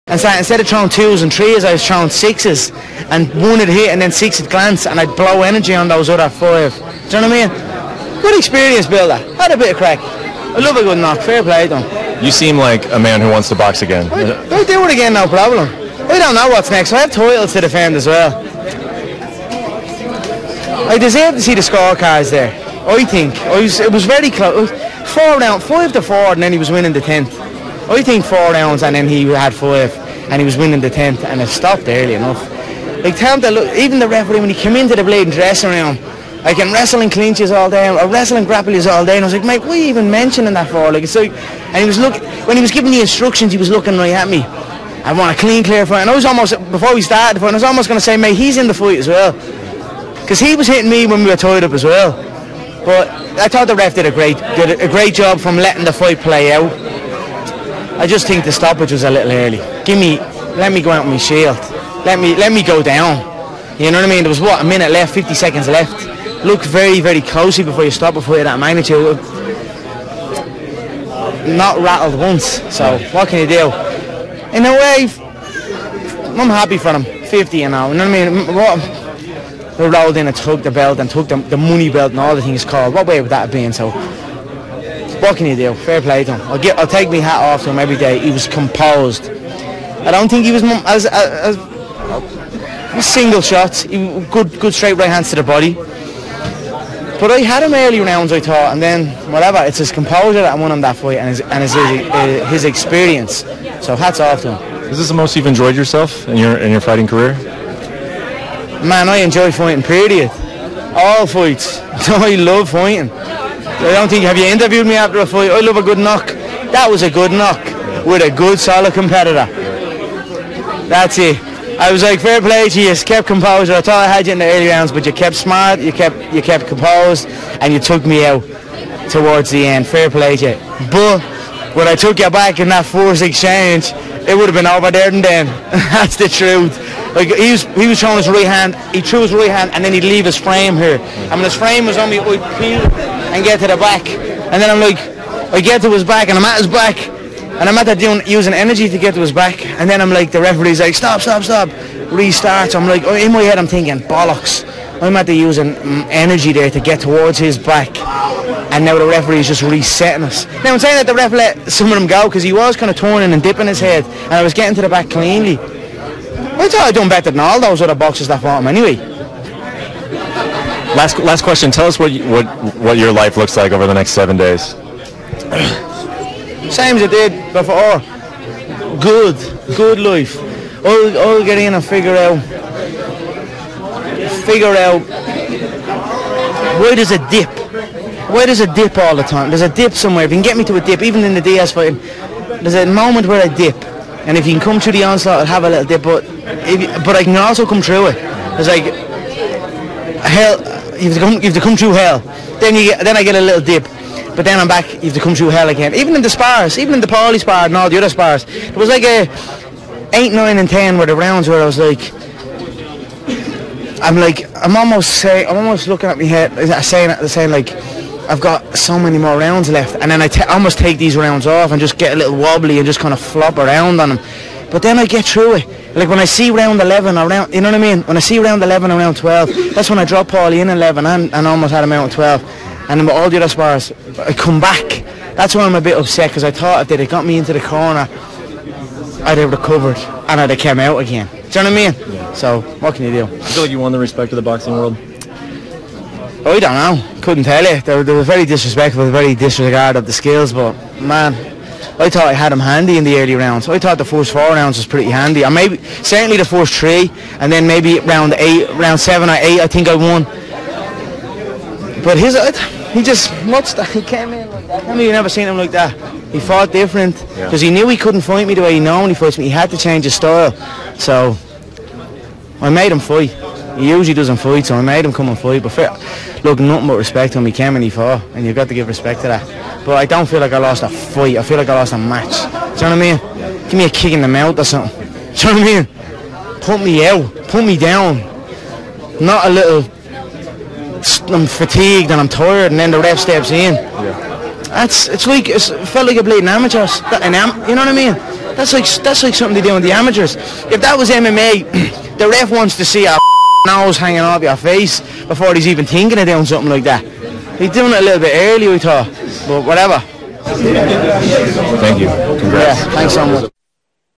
And so instead of throwing 2s and 3s, I was throwing 6s, and 1 would hit and then 6 would glance, and I'd blow energy on those other 5. Do you know what I mean? Good experience builder. Had a bit of crack. I love a good knock. Fair play to him. You seem like a man who wants to box again. I'll do it again, no problem. I don't know what's next. I have titles to defend as well. I deserve to see the scorecards there. I think it was very close. 5 to 4, and then he was winning the 10th. I think 4 rounds, and then he had 5, and he was winning the 10th, and it stopped early enough. Like, tell him to look, even the referee, when he came into the bleeding dressing room, I can wrestle in clinches all day, or wrestle and grapple all day, and I was like, mate, what are you even mentioning that for? Like, it's like, and he was when he was giving the instructions, he was looking right at me. I want a clean, clear fight, and I was almost, before we started the fight, I was almost going to say, mate, he's in the fight as well, because he was hitting me when we were tied up as well. But I thought the ref did a great job from letting the fight play out. I just think the stoppage was a little early. Let me go out with my shield. Let me go down. You know what I mean? There was a minute left, 50 seconds left. Look very, very closely before you stop a fight of that magnitude. Not rattled once. So what can you do? In a way, I'm happy for him. 50, you know. You know what I mean? They rolled in and took the belt and took the money belt and all the things called. What way would that have been? So what can you do? Fair play to him. I'll take my hat off to him every day. He was composed. I don't think he was as single shots. Good straight right hands to the body. But I had him early rounds, I thought, and then whatever. It's his composure that won him that fight, and his experience. So hats off to him. Is this the most you've enjoyed yourself in your fighting career? Man, I enjoy fighting. Period. All fights. I love fighting. I don't think, have you interviewed me after a fight? I love a good knock. That was a good knock with a good solid competitor. That's it. I was like, fair play to you, kept composure. I thought I had you in the early rounds, but you kept smart, you kept composed, and you took me out towards the end. Fair play to you. But when I took you back in that first exchange, it would have been over there and then. That's the truth. Like, he was throwing his right hand, he threw his right hand, and then he'd leave his frame here. And when his frame was on me, I'd peel and get to the back. And then I'm like, I get to his back, and I'm at his back. And I'm at that using energy to get to his back, and then I'm like, the referee's like, stop, restarts. I'm like, in my head I'm thinking, bollocks. I'm at the using energy there to get towards his back, and now the referee's just resetting us. Now I'm saying that the ref let some of them go because he was kind of turning and dipping his head, and I was getting to the back cleanly. I thought I'd done better than all those other boxers that fought him anyway. Last question. Tell us what your life looks like over the next 7 days. Same as it did before. Good life. I'll get in and figure out where there's a dip. Where there's a dip all the time. There's a dip somewhere. If you can get me to a dip, even in the Diaz fighting, there's a moment where I dip. And if you can come through the onslaught, I'll have a little dip. But I can also come through it. It's like hell. You have to come through hell. Then I get a little dip. But then I'm back, you have to come through hell again. Even in the spars, even in the Paulie spar and all the other spars, it was like a 8, 9 and 10 were the rounds where I was like, I'm almost looking at my head, saying like, I've got so many more rounds left, and then I almost take these rounds off and just get a little wobbly and just kind of flop around on them. But then I get through it. Like when I see round 11 or round, you know what I mean? When I see round 11 or round 12, that's when I drop Paulie in 11 and almost had him out in 12. And then all the other spars, I come back. That's why I'm a bit upset, because I thought if they'd have got me into the corner, I'd have recovered and I'd have come out again. Do you know what I mean? Yeah. So, what can you do? I feel like you won the respect of the boxing world. I don't know. Couldn't tell you. They were very disrespectful, very disregard of the skills, but man, I thought I had him handy in the early rounds. I thought the first 4 rounds was pretty handy. And maybe, certainly the first 3, and then maybe round 7 or 8, I think I won. But he came in like that. I mean, you never seen him like that. He fought different because he knew he couldn't fight me the way he normally fights me. He had to change his style. So I made him fight. He usually doesn't fight, so I made him come and fight. But look, nothing but respect to him. He came and he fought, and you've got to give respect to that. But I don't feel like I lost a fight. I feel like I lost a match. Do you know what I mean? Give me a kick in the mouth or something. Do you know what I mean? Put me out. Put me down. Not a little, I'm fatigued and I'm tired, and then the ref steps in. It felt like a bleeding amateur. You know what I mean? That's like something they do in the amateurs. If that was MMA, the ref wants to see a nose hanging off your face before he's even thinking of doing something like that. He's doing it a little bit early, we thought, but whatever. Thank you. Congrats. Yeah, thanks so much.